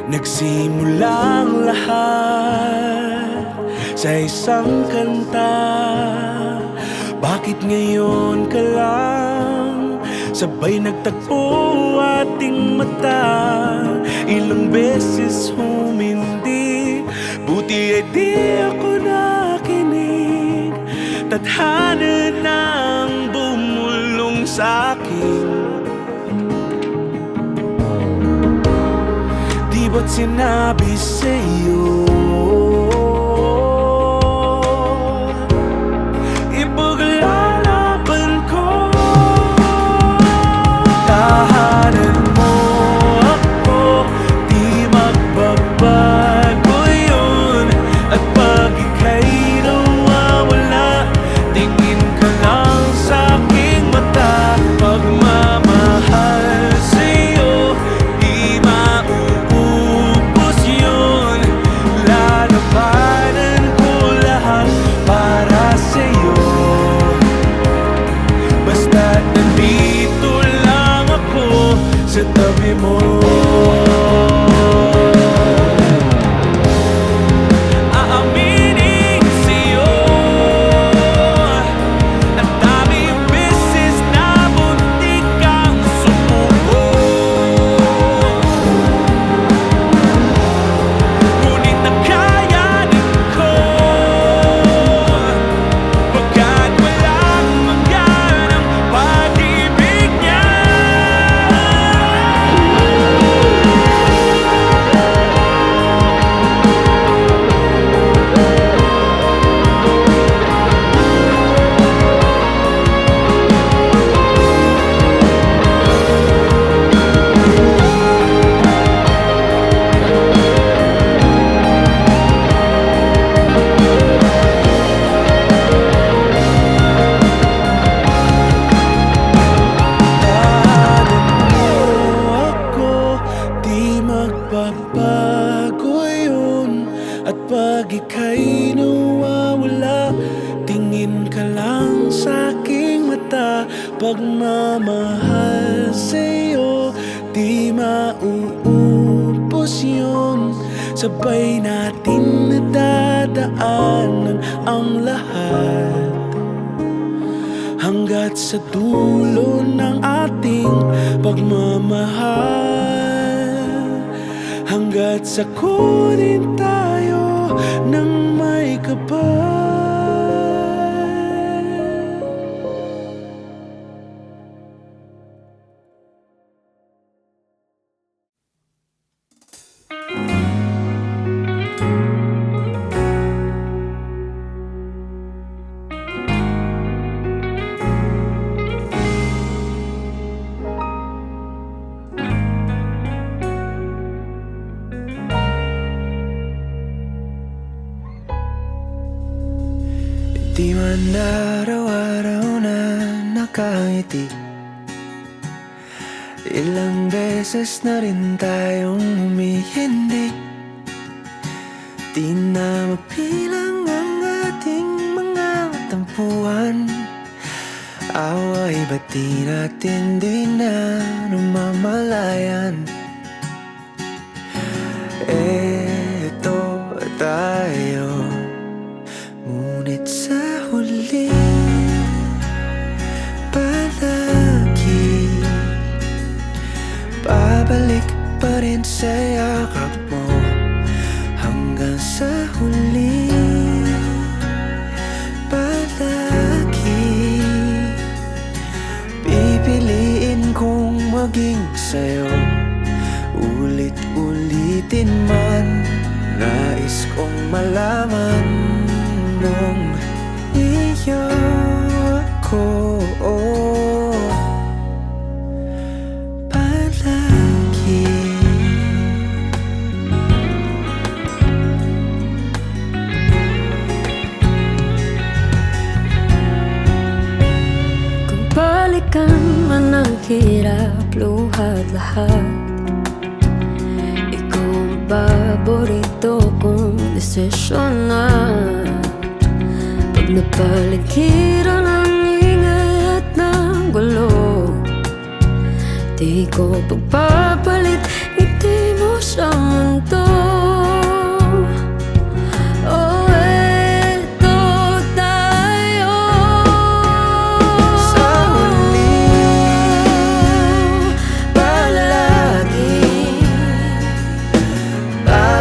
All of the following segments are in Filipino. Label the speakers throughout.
Speaker 1: Nagsimulang lahat sa isang kanta. Bakit ngayon ka lang sabay nagtagpo ating mata? Ilang beses humindi, buti ay di ako nakinig. Tadhana nang bumulong sa'kin. Di ba't sinabi sa'yo ipaglalaban ko? Tahanan mo ako, di magbabago yun. At pag ika'y nawawala, tingin ka lang sa'king mata. Pagmamahal sa'yo, di mauubos yun. Lalabanan ko lahat para sa'yo. Basta't nandito lang ako sa tabi mo. Aaminin sa'yo, ang daming beses na muntik kang sumuko. Ngunit nakayanin ko, pagkat walang mangganang pag-ibig niya. Di magbabago yun. At pag ika'y nawawala, tingin ka lang sa'king mata. Pagmamahal sa'yo, di mauubos yun. Sabay natin nadadaanan ang lahat, hanggat sa dulo ng ating pagmamahal. Hanggat sa kunin tayo ng may kapal. Di man araw-araw na nakangiti, ilang beses na rin tayong humihindi. Di na mapilang ang ating mga tampuhan. Away ba't di natin di na namamalayan? Eto tayo, ngunit sa huli palagi babalik pa rin sa yakap mo. Hanggang sa huli palagi pipiliin kong maging sa'yo. Ulit-ulitin man, nais kong malaman mong iyo ako palagi.
Speaker 2: Kung balikan man ang hirap, luha at lahat, ikaw ang paborito kong desisyon na. Pag napaligiran ang ingay at ng gulo, di ko pagpapalit ngiti mo sa mundo.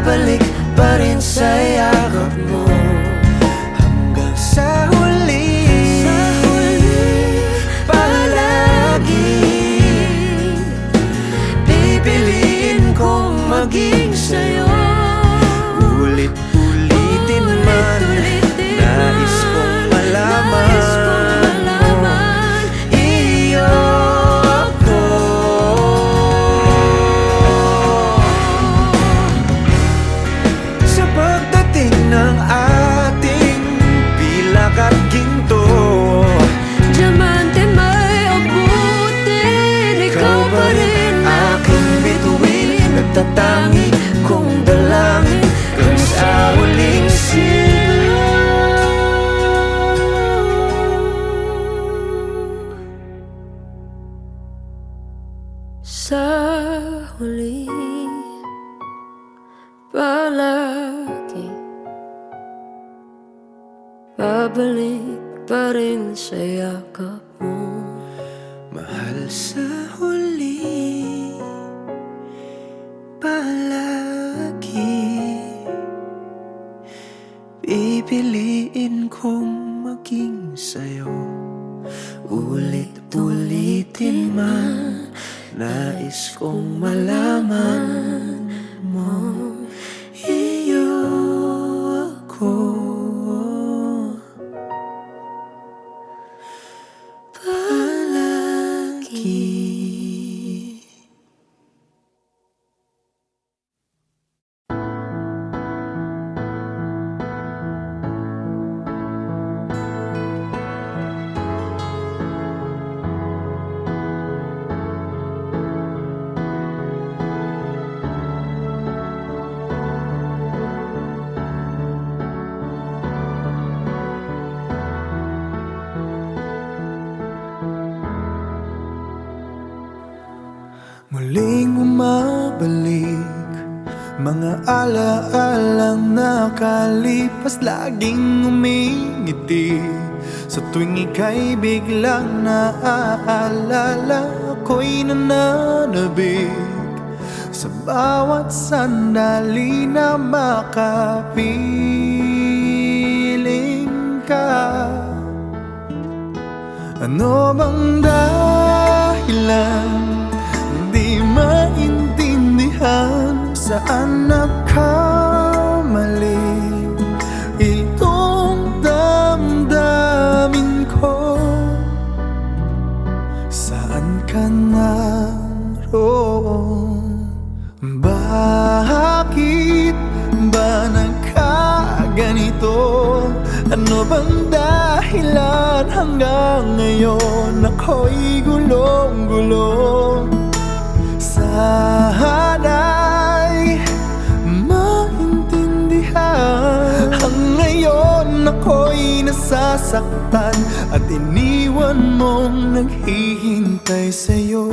Speaker 1: babalik pa rin sa yakap mo hanggang sa huli. Palagi pipiliin kong maging sa'yo. Ulit-ulitin man, nais kong malaman iyo ako. Sa pagdating ng ating pilak at ginto,
Speaker 2: diamante may abutin, ikaw pa rin
Speaker 1: aking bituin, nagtatangi kong dalangin kung sa huling siglo.
Speaker 2: Sa huli, palagi babalik pa rin sa yakap mo.
Speaker 1: Mahal, sa huli palagi pipiliin kong maging sa'yo. Ulit-ulitin man, nais kong malaman mo iyo ako. Palagi. Muling umabalik mga alaalang nakalipas, laging umingiti sa tuwing ika'y biglang naaalala. Ako'y nananabik sa bawat sandali na makapiling ka. Ano bang dahilan? Di maintindihan saan nagkamali itong damdamin ko. Saan ka naroon? Bakit ba nagkaganito? Ano bang dahilan hanggang ngayon ako'y gulong-gulong? Sana'y maintindihan. Hanggang ngayon ako'y nasasaktan at iniwan mong naghihintay sa'yo.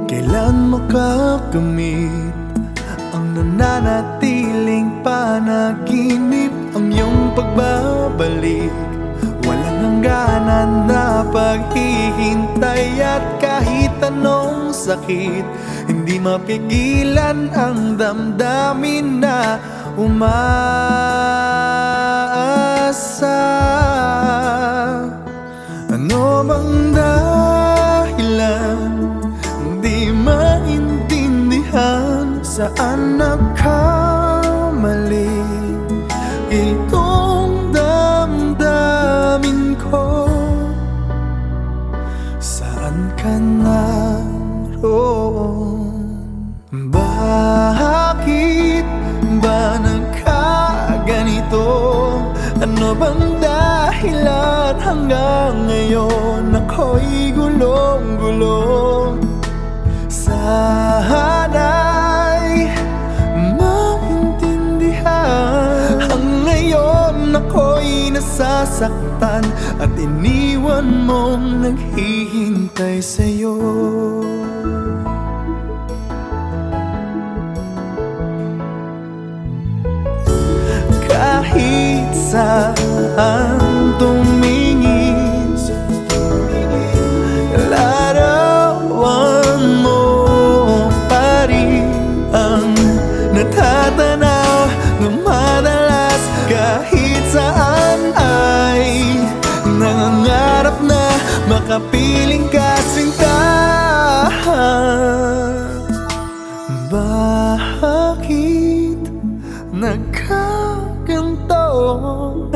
Speaker 1: Kailan makakamit ang nananatiling panaginip, ang iyong pagbabalik? Walang hangganan na paghihintay at kahit anong sakit, hindi mapigilan ang damdamin na umaasa. Ano bang dahilan? Di maintindihan saan nagkamali itong damdamin ko. Saan ka naroon? Bakit ba nagkaganito? Ano bang dahilan hanggang ngayon ako'y gulong-gulong? Sana'y maintindihan. Hanggang ngayon ako'y nasasaktan at iniwan mong naghihintay sa'yo. Kahit saan tumingin, larawan piling ka sinta. Bakit nagkaganto?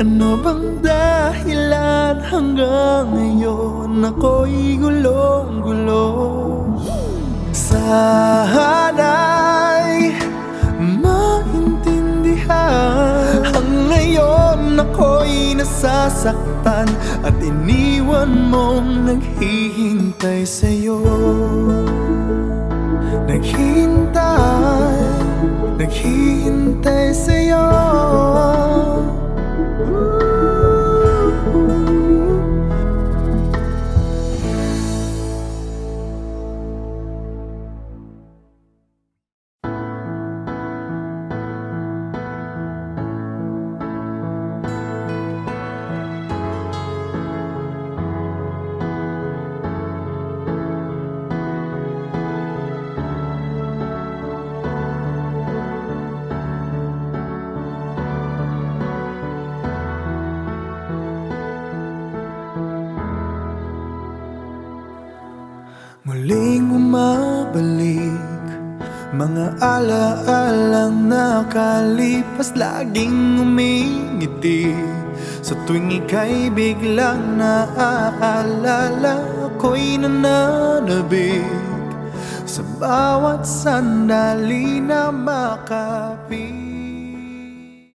Speaker 1: Ano bang dahilan hanggang ngayon ako'y gulong-gulo? Sana'y maintindihan. Ang ngayon ako'y nasasaktan at iniwan mong naghihintay sa'yo. Naghihintay sa'yo. Muling umabalik mga alaalang nakalipas, laging umingiti sa tuwing ika'y biglang naaalala. Ako'y nananabik sa bawat sandali na makapit.